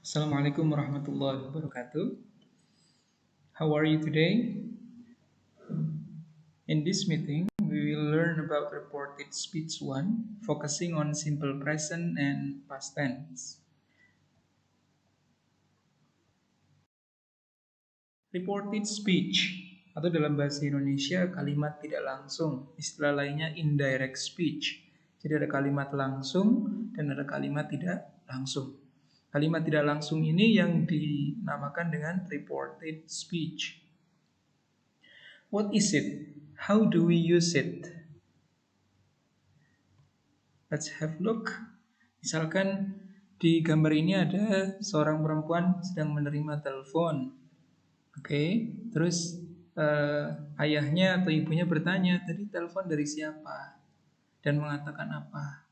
Assalamualaikum warahmatullahi wabarakatuh. How are you today? In this meeting, we will learn about reported speech 1, focusing on simple present and past tense. Reported speech atau dalam bahasa Indonesia kalimat tidak langsung, istilah lainnya indirect speech. Jadi ada kalimat langsung dan ada kalimat tidak langsung. Kalimat tidak langsung ini yang dinamakan dengan reported speech. What is it? How do we use it? Let's have a look. Misalkan di gambar ini ada seorang perempuan sedang menerima telepon. Oke, terus ayahnya atau ibunya bertanya, tadi telepon dari siapa? Dan mengatakan apa?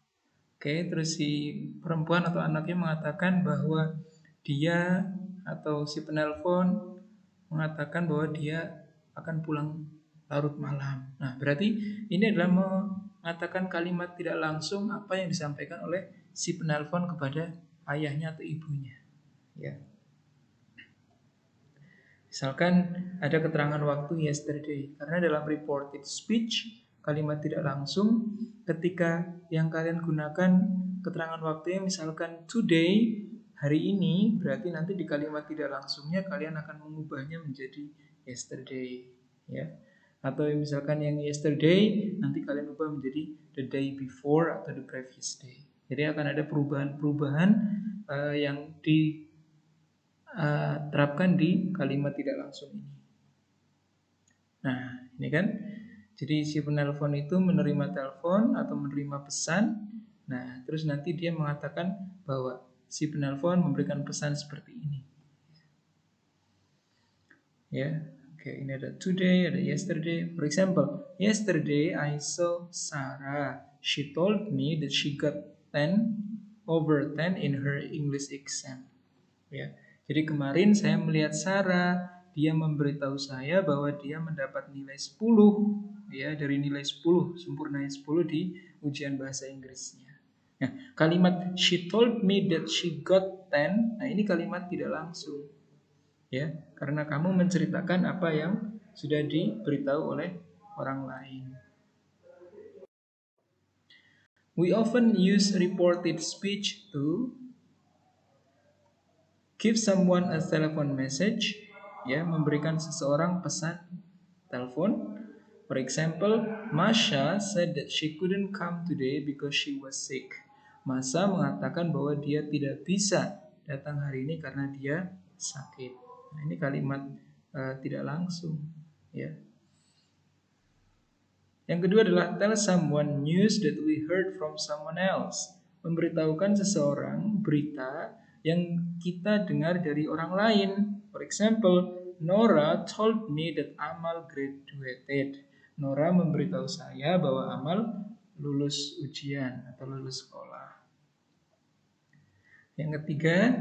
Oke, terus si perempuan atau anaknya mengatakan bahwa dia atau si penelpon mengatakan bahwa dia akan pulang larut malam. Nah, berarti ini adalah mengatakan kalimat tidak langsung apa yang disampaikan oleh si penelpon kepada ayahnya atau ibunya. Ya. Misalkan ada keterangan waktu yesterday, karena dalam reported speech kalimat tidak langsung ketika yang kalian gunakan keterangan waktunya misalkan today, hari ini, berarti nanti di kalimat tidak langsungnya kalian akan mengubahnya menjadi yesterday, ya. Atau misalkan yang yesterday nanti kalian ubah menjadi the day before atau the previous day. Jadi akan ada perubahan-perubahan yang terapkan di kalimat tidak langsung ini. Nah, ini kan, jadi si penelpon itu menerima telepon atau menerima pesan. Nah, terus nanti dia mengatakan bahwa si penelpon memberikan pesan seperti ini. Ya, oke, ini ada today, ada yesterday. For example, yesterday I saw Sarah. She told me that she got 10/10 in her English exam. Ya. Jadi kemarin saya melihat Sarah, dia memberitahu saya bahwa dia mendapat nilai 10, ya, dari nilai 10, sempurnanya 10 di ujian bahasa Inggrisnya. Nah, kalimat she told me that she got 10, nah ini kalimat tidak langsung. Ya, karena kamu menceritakan apa yang sudah diberitahu oleh orang lain. We often use reported speech to give someone a telephone message, ya, memberikan seseorang pesan telepon. For example, Masha said that she couldn't come today because she was sick. Masha mengatakan bahwa dia tidak bisa datang hari ini karena dia sakit. Nah, ini kalimat tidak langsung, ya. Yang kedua adalah tell someone news that we heard from someone else. Memberitahukan seseorang berita yang kita dengar dari orang lain. For example, Nora told me that Amal graduated. Nora memberitahu saya bahwa Amal lulus ujian atau lulus sekolah. Yang ketiga,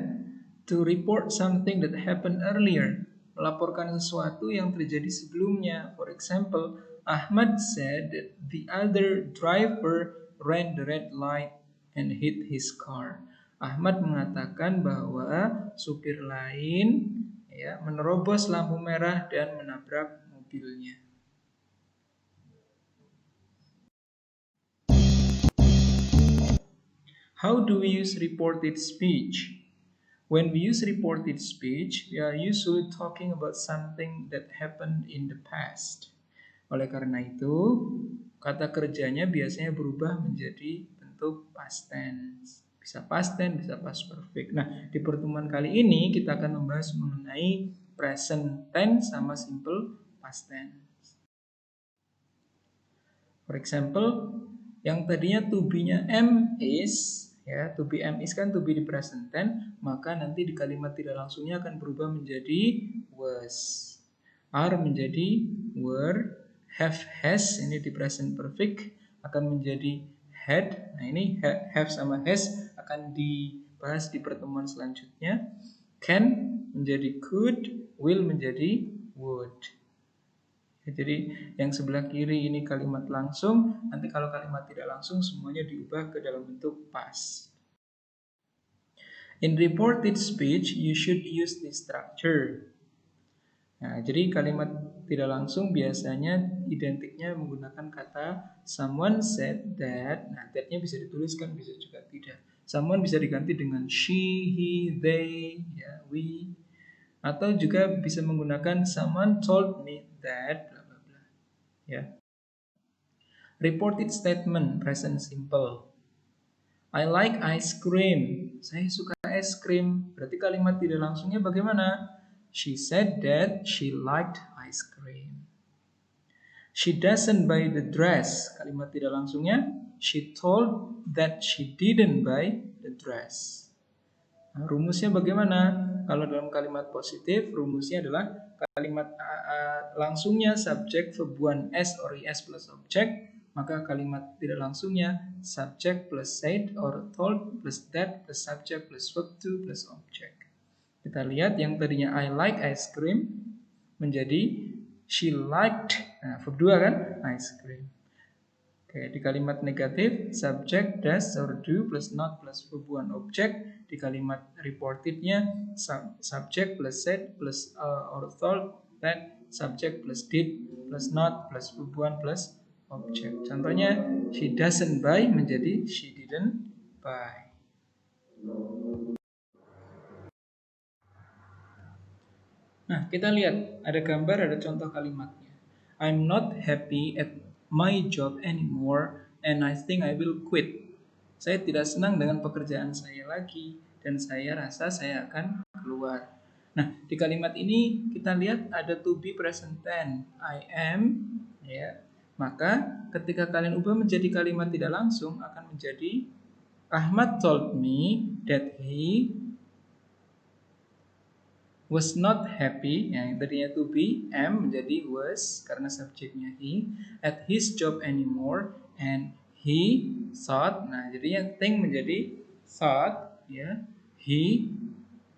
to report something that happened earlier. Melaporkan sesuatu yang terjadi sebelumnya. For example, Ahmad said that the other driver ran the red light and hit his car. Ahmad mengatakan bahwa supir lain, ya, menerobos lampu merah dan menabrak mobilnya. How do we use reported speech? When we use reported speech, we are usually talking about something that happened in the past. Oleh karena itu, kata kerjanya biasanya berubah menjadi bentuk past tense. Bisa past tense, bisa past perfect. Nah, di pertemuan kali ini kita akan membahas mengenai present tense sama simple past tense. For example, yang tadinya to be-nya am is, ya, to be am is kan to be di present tense, maka nanti di kalimat tidak langsungnya akan berubah menjadi was. Are menjadi were, have has ini di present perfect akan menjadi had. Nah, ini have sama has akan dibahas di pertemuan selanjutnya. Can menjadi could, will menjadi would. Jadi yang sebelah kiri ini kalimat langsung, nanti kalau kalimat tidak langsung semuanya diubah ke dalam bentuk past. In reported speech, you should use this structure. Nah, jadi kalimat tidak langsung biasanya identiknya menggunakan kata someone said that. Nah, that-nya bisa dituliskan, bisa juga tidak. Someone bisa diganti dengan she, he, they, ya, we. Atau juga bisa menggunakan someone told me that, bla bla bla. Ya. Reported statement, present simple. I like ice cream. Saya suka es krim. Berarti kalimat tidak langsungnya bagaimana? She said that she liked ice cream. She doesn't buy the dress. Kalimat tidak langsungnya, she told that she didn't buy the dress. Nah, rumusnya bagaimana? Kalau dalam kalimat positif, rumusnya adalah kalimat langsungnya subjek, verb 1s or es plus object. Maka kalimat tidak langsungnya subject plus said or told plus that plus subject plus verb 2 plus object. Kita lihat yang tadinya I like ice cream menjadi she liked, nah, verb 2 kan, ice cream. Oke, di kalimat negatif subject does or do plus not plus verb 1 object. Di kalimat reportednya subject plus said plus or told that subject plus did plus not plus verb 1 plus object. Contohnya, she doesn't buy menjadi she didn't buy. Nah, kita lihat ada gambar, ada contoh kalimatnya. I'm not happy at my job anymore and I think I will quit. Saya tidak senang dengan pekerjaan saya lagi dan saya rasa saya akan keluar. Nah, di kalimat ini kita lihat ada to be present tense. I am, ya. Maka ketika kalian ubah menjadi kalimat tidak langsung akan menjadi Ahmad told me that he was not happy, yang tadinya to be, am menjadi was karena subjeknya he, at his job anymore, and he thought, nah jadinya think menjadi thought, ya, he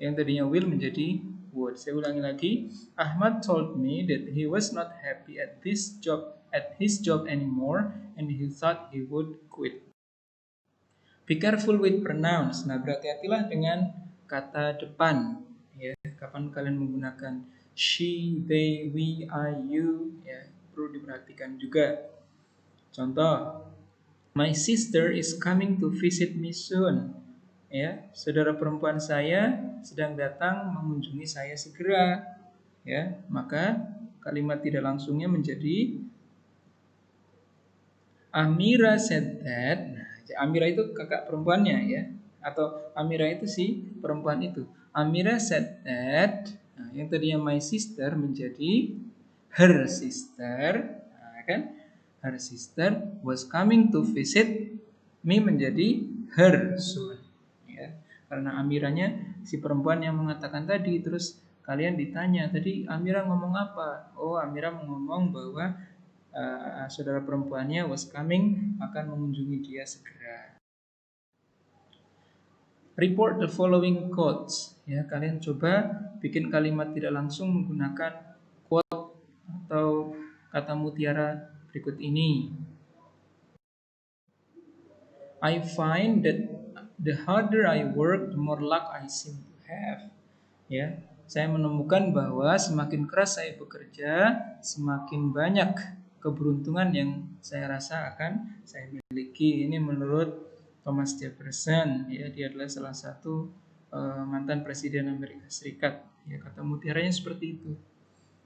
yang tadinya will menjadi would. Saya ulangi lagi, Ahmad told me that he was not happy at his job anymore, and he thought he would quit. Be careful with pronouns. Nah, berhati-hatilah dengan kata depan. Ya, kapan kalian menggunakan she, they, we, I, you, ya, perlu diperhatikan juga. Contoh, my sister is coming to visit me soon. Ya, saudara perempuan saya sedang datang mengunjungi saya segera. Ya, maka kalimat tidak langsungnya menjadi Amira said that. Nah, Amira itu kakak perempuannya ya, atau Amira itu si perempuan itu. Amira said that. Nah, yang tadinya my sister menjadi her sister, nah, kan? Her sister was coming to visit me menjadi her soon. Ya, karena Amiranya si perempuan yang mengatakan tadi, terus kalian ditanya tadi Amira ngomong apa? Oh, Amira ngomong bahwa saudara perempuannya was coming akan mengunjungi dia segera. Report the following quotes. Ya, kalian coba bikin kalimat tidak langsung menggunakan quote atau kata mutiara berikut ini. I find that the harder I work, the more luck I seem to have. Ya, saya menemukan bahwa semakin keras saya bekerja, semakin banyak keberuntungan yang saya rasa akan saya miliki. Ini menurut Thomas Jefferson, ya, dia adalah salah satu mantan presiden Amerika Serikat. Ya, kata mutiaranya seperti itu.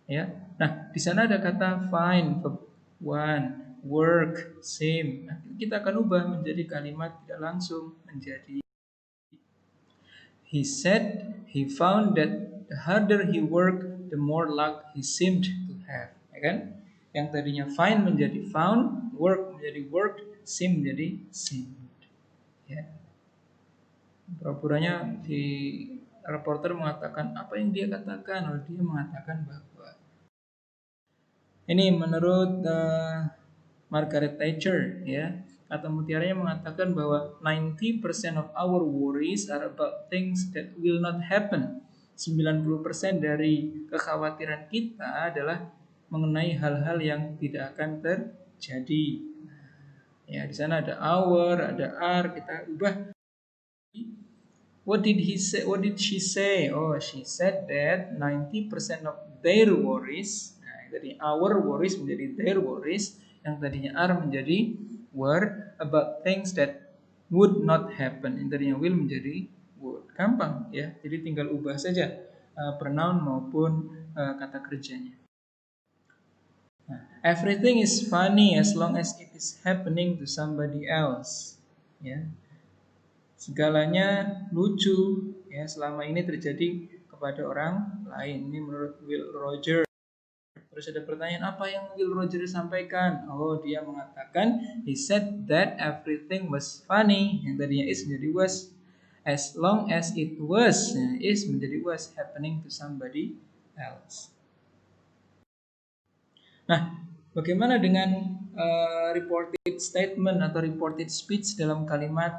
Ya, nah di sana ada kata find, verb one, work, same. Nah, kita akan ubah menjadi kalimat tidak langsung menjadi he said he found that the harder he worked, the more luck he seemed to have. Ya kan? Yang tadinya find menjadi found, work menjadi worked, seem menjadi seemed. Ya. Pura-puranya si reporter mengatakan apa yang dia katakan, oh dia mengatakan bahwa ini menurut Margaret Thatcher, ya. Kata mutiaranya mengatakan bahwa 90% of our worries are about things that will not happen. 90% dari kekhawatiran kita adalah mengenai hal-hal yang tidak akan terjadi. Ya, di sana ada our, ada are, kita ubah What did he say? What did she say? Oh, she said that 90% of their worries, nah, dari our worries menjadi their worries, yang tadinya are menjadi were, about things that would not happen. Yang tadinya will menjadi would. Gampang ya. Jadi tinggal ubah saja pronoun maupun kata kerjanya. Everything is funny as long as it is happening to somebody else. Ya. Segalanya lucu ya selama ini terjadi kepada orang lain. Ini menurut Will Rogers. Terus ada pertanyaan, apa yang Will Rogers sampaikan? Oh, dia mengatakan he said that everything was funny. Yang tadinya is menjadi was. As long as it was, is menjadi was happening to somebody else. Nah, bagaimana dengan reported statement atau reported speech dalam kalimat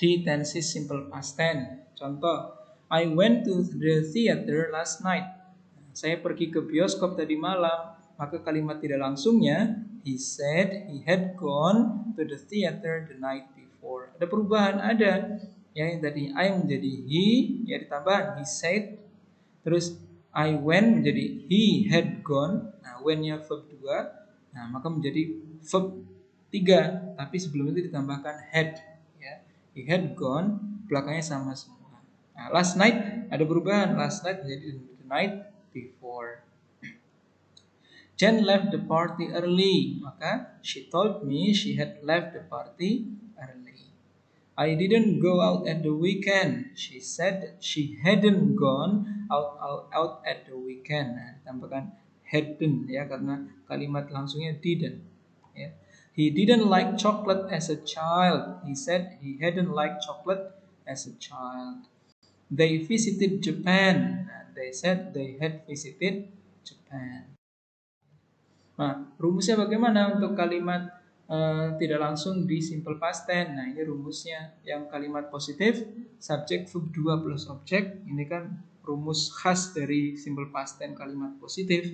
di tenses simple past tense? Contoh, I went to the theater last night. Saya pergi ke bioskop tadi malam. Maka kalimat tidak langsungnya, he said he had gone to the theater the night before. Ada perubahan, ada. Ya, yang tadi I menjadi he, ya ditambah he said. Terus I went menjadi he had gone. Nah, when-nya verb 2. Nah, maka menjadi verb 3, tapi sebelum itu ditambahkan had, ya. He had gone, belakangnya sama semua. Nah, last night ada perubahan, last night menjadi the night before. Jen left the party early, maka she told me she had left the party early. I didn't go out at the weekend. She said she hadn't gone out at the weekend. Nah, tambahkan hadn't ya karena kalimat langsungnya didn't. Ya. He didn't like chocolate as a child. He said he hadn't liked chocolate as a child. They visited Japan. They said they had visited Japan. Nah, rumusnya bagaimana untuk kalimat tidak langsung di simple past tense? Nah, ini rumusnya. Yang kalimat positif, subjek verb 2 plus objek. Ini kan rumus khas dari simple past tense kalimat positif.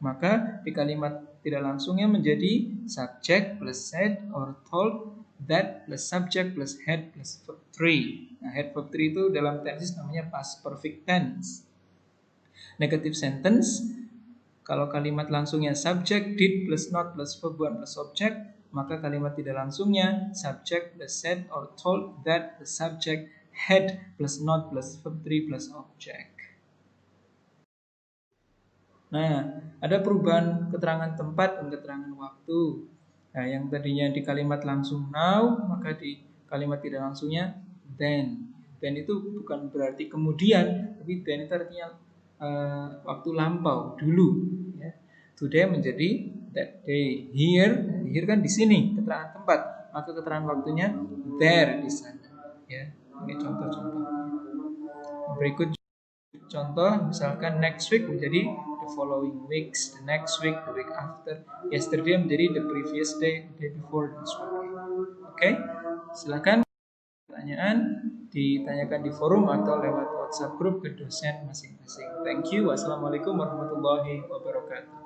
Maka di kalimat tidak langsungnya menjadi subject plus said or told, that plus subject plus had plus verb 3. Nah, had verb 3 itu dalam tenses namanya past perfect tense. Negative sentence, kalau kalimat langsungnya subject, did plus not plus verb 1 plus object, maka kalimat tidak langsungnya subject plus said or told, that plus subject, had plus not plus verb 3 plus object. Nah, ada perubahan keterangan tempat dan keterangan waktu. Nah, yang tadinya di kalimat langsung now, maka di kalimat tidak langsungnya then. Then itu bukan berarti kemudian, tapi then itu artinya waktu lampau, dulu. Ya. Today menjadi that day. Here kan di sini keterangan tempat, maka keterangan waktunya there di sana. Ya, ini contoh-contoh. Berikut contoh, misalkan next week menjadi the following weeks, the next week, the week after, yesterday menjadi the previous day, the day before, dan sebagainya. Oke, silakan pertanyaan ditanyakan di forum atau lewat WhatsApp group ke dosen masing-masing. Thank you. Wassalamualaikum warahmatullahi wabarakatuh.